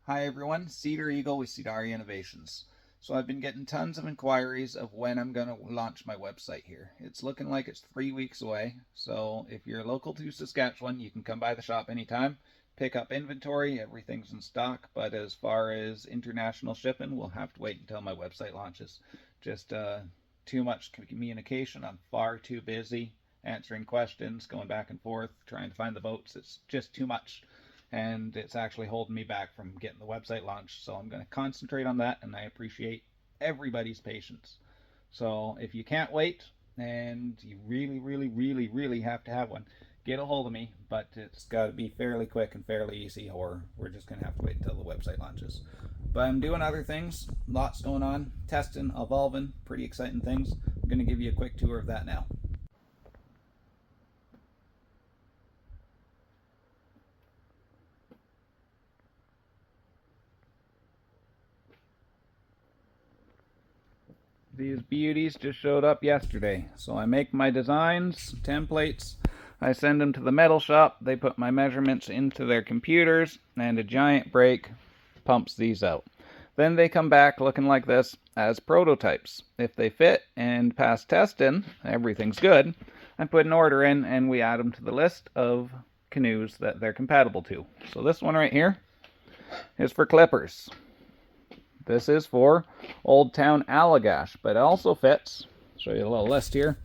Hi everyone, Cedar Eagle with Cedari Innovations. So I've been getting tons of inquiries of when I'm going to launch my website here. It's looking like it's 3 weeks away, so if you're local to Saskatchewan, you can come by the shop anytime, pick up inventory, everything's in stock, but as far as international shipping, we'll have to wait until my website launches. Just too much communication, I'm far too busy answering questions, going back and forth, trying to find the boats. It's just too much, and it's actually holding me back from getting the website launched. So I'm going to concentrate on that, and I appreciate everybody's patience. So if you can't wait and you really have to have one, get a hold of me, but it's got to be fairly quick and fairly easy, or we're just going to have to wait until the website launches. But I'm doing other things, lots going on, testing, evolving, pretty exciting things. I'm going to give you a quick tour of that now. These beauties just showed up yesterday. So I make my designs, templates, I send them to the metal shop, they put my measurements into their computers, and a giant brake pumps these out. Then they come back looking like this as prototypes. If they fit and pass testing, everything's good, I put an order in and we add them to the list of canoes that they're compatible to. So this one right here is for clippers. This is for Old Town alagash, but it also fits. Show you a little list here.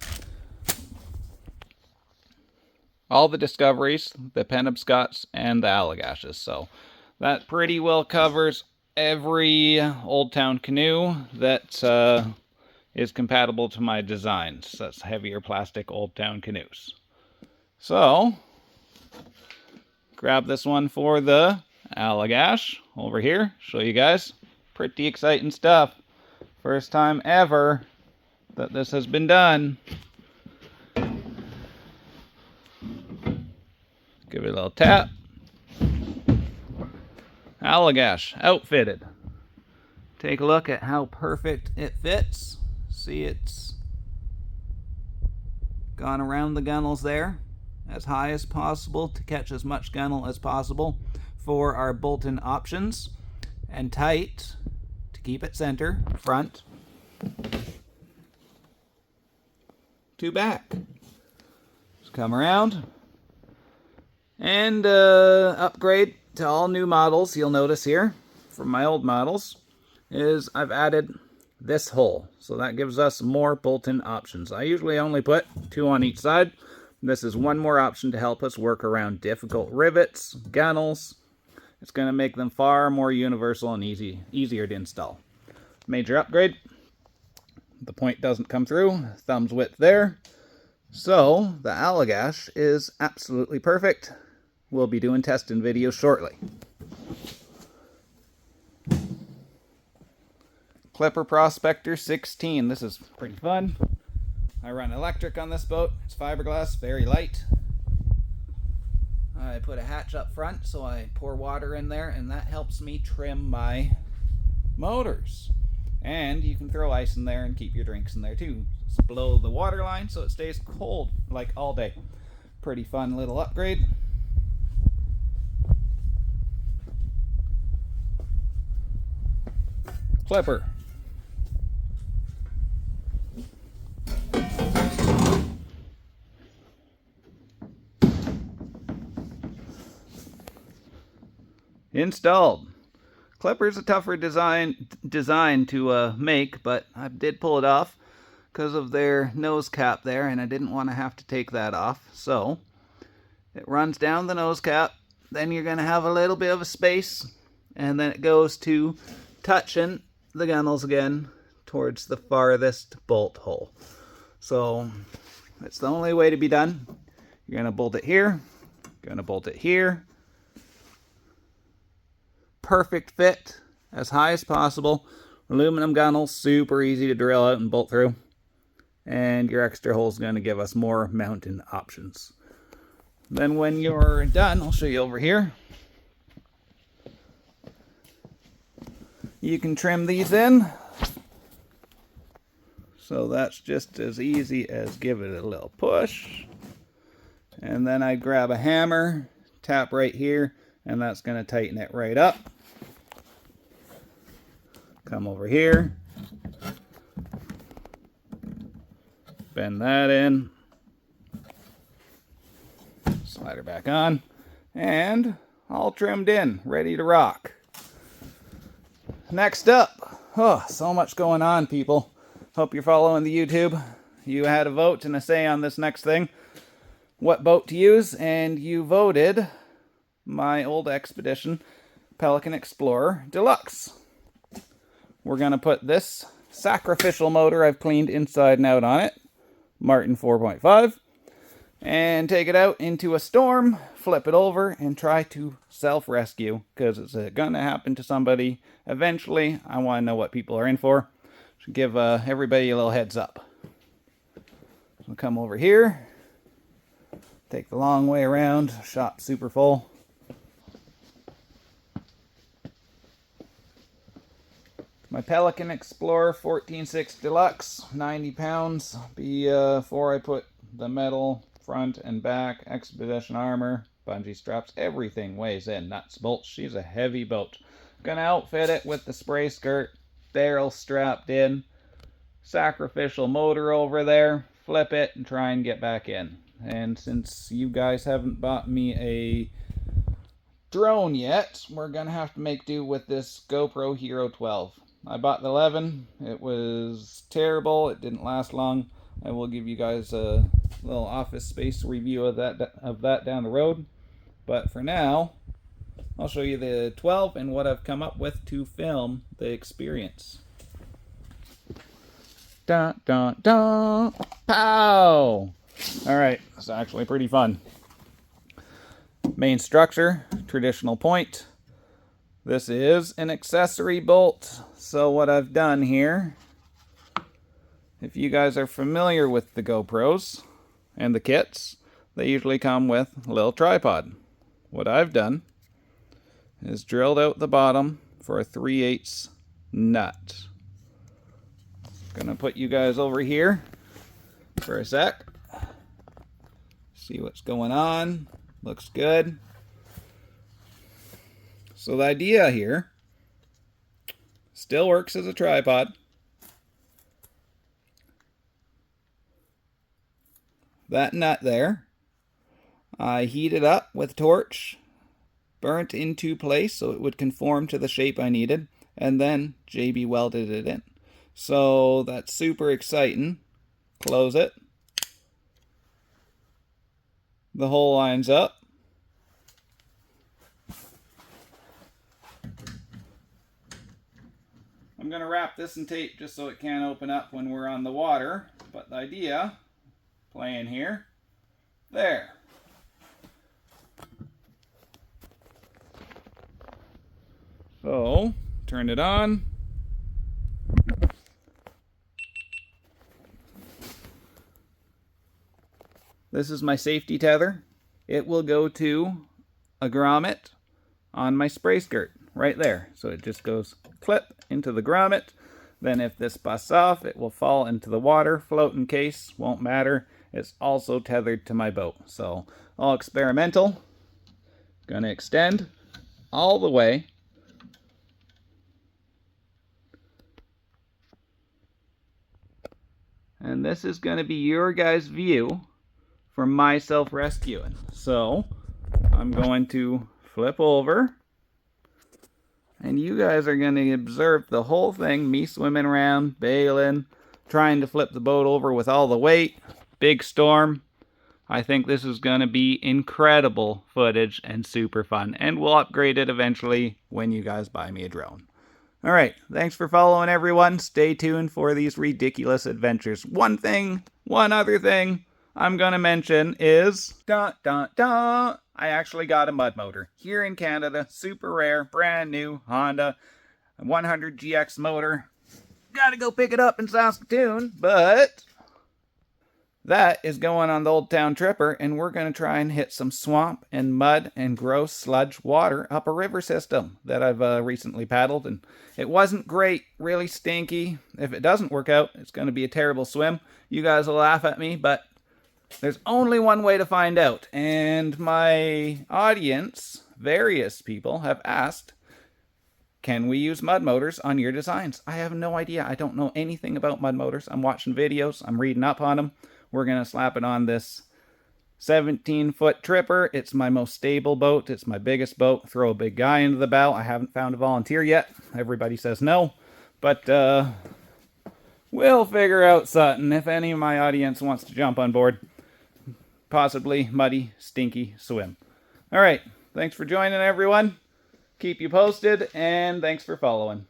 All the discoveries, the penobscots, and the allagashes. So that pretty well covers every Old Town canoe that is compatible to my designs. That's heavier plastic Old Town canoes. So grab this one for the allagash over here. Show you guys. Pretty exciting stuff. First time ever that this has been done. Give it a little tap. Allagash outfitted. Take a look at how perfect it fits. See, it's gone around the gunnels there as high as possible to catch as much gunnel as possible for our bolt-in options, and tight to keep it center, front to back. Just come around, and upgrade to all new models. You'll notice here from my old models is I've added this hole, so that gives us more bolt-in options. I usually only put 2 on each side. This is one more option to help us work around difficult rivets, gunnels. It's going to make them far more universal and easier to install. Major upgrade. The point doesn't come through. Thumb's width there. So the allagash is absolutely perfect. We'll be doing testing videos shortly. Clipper Prospector 16. This is pretty fun. I run electric on this boat. It's fiberglass, very light. I put a hatch up front, so I pour water in there, and that helps me trim my motors. And you can throw ice in there and keep your drinks in there too. Just below the water line so it stays cold like all day. Pretty fun little upgrade. Clipper. Installed. Clipper's a tougher design to make, but I did pull it off because of their nose cap there, and I didn't want to have to take that off. So it runs down the nose cap, then you're going to have a little bit of a space, and then it goes to touching the gunnels again towards the farthest bolt hole. So it's the only way to be done. You're going to bolt it here, you're going to bolt it here. Perfect fit, as high as possible. Aluminum gunnel, super easy to drill out and bolt through. And your extra hole is going to give us more mounting options. Then when you're done, I'll show you over here. You can trim these in. So that's just as easy as give it a little push. And then I grab a hammer, tap right here, and that's going to tighten it right up. Come over here. Bend that in. Slide her back on. And all trimmed in, ready to rock. Next up, oh, so much going on, people. Hope you're following the YouTube. You had a vote and a say on this next thing. What boat to use, and you voted my old Expedition Pelican Explorer Deluxe. We're going to put this sacrificial motor I've cleaned inside and out on it, Martin 4.5, and take it out into a storm, flip it over, and try to self-rescue, because it's going to happen to somebody eventually. I want to know what people are in for. Should give everybody a little heads up. So come over here, take the long way around, shop super full. My Pelican Explorer 14.6 Deluxe, 90 pounds, before I put the metal front and back, Expedition armor, bungee straps, everything weighs in, nuts, bolts. She's a heavy boat. Gonna outfit it with the spray skirt, barrel strapped in, sacrificial motor over there, flip it and try and get back in. And since you guys haven't bought me a drone yet, we're gonna have to make do with this GoPro Hero 12. I bought the 11. It was terrible. It didn't last long. I will give you guys a little Office Space review of that down the road. But for now, I'll show you the 12 and what I've come up with to film the experience. Dun dun dun! Pow! Alright, it's actually pretty fun. Main structure, traditional point. This is an accessory bolt. So what I've done here, if you guys are familiar with the GoPros and the kits, they usually come with a little tripod. What I've done is drilled out the bottom for a 3/8 nut. Gonna put you guys over here for a sec. See what's going on. Looks good. So the idea here still works as a tripod. That nut there, I heated up with a torch, burnt into place so it would conform to the shape I needed, and then JB welded it in. So that's super exciting. Close it. The hole lines up. I'm going to wrap this in tape just so it can't open up when we're on the water. But the idea, playing here, there. So, turn it on. This is my safety tether. It will go to a grommet on my spray skirt right there. So it just goes clip into the grommet. Then if this busts off, it will fall into the water. Floating case, won't matter. It's also tethered to my boat. So all experimental. Gonna extend all the way. And this is gonna be your guys' view for my self-rescuing. So I'm going to flip over. And you guys are going to observe the whole thing, me swimming around, bailing, trying to flip the boat over with all the weight. Big storm. I think this is going to be incredible footage and super fun. And we'll upgrade it eventually when you guys buy me a drone. Alright, thanks for following everyone. Stay tuned for these ridiculous adventures. One other thing I'm going to mention is, dun dun dun, I actually got a mud motor here in Canada, super rare, brand new Honda 100 GX motor. Gotta go pick it up in Saskatoon, but that is going on the Old Town Tripper, and we're going to try and hit some swamp and mud and gross sludge water up a river system that I've recently paddled, and it wasn't great, really stinky. If it doesn't work out, it's going to be a terrible swim. You guys will laugh at me, but there's only one way to find out, and my audience, various people, have asked can we use mud motors on your designs? I have no idea. I don't know anything about mud motors. I'm watching videos. I'm reading up on them. We're going to slap it on this 17-foot tripper. It's my most stable boat. It's my biggest boat. Throw a big guy into the bow. I haven't found a volunteer yet. Everybody says no. But we'll figure out something if any of my audience wants to jump on board. Possibly muddy, stinky swim. All right. Thanks for joining, everyone. Keep you posted, and thanks for following.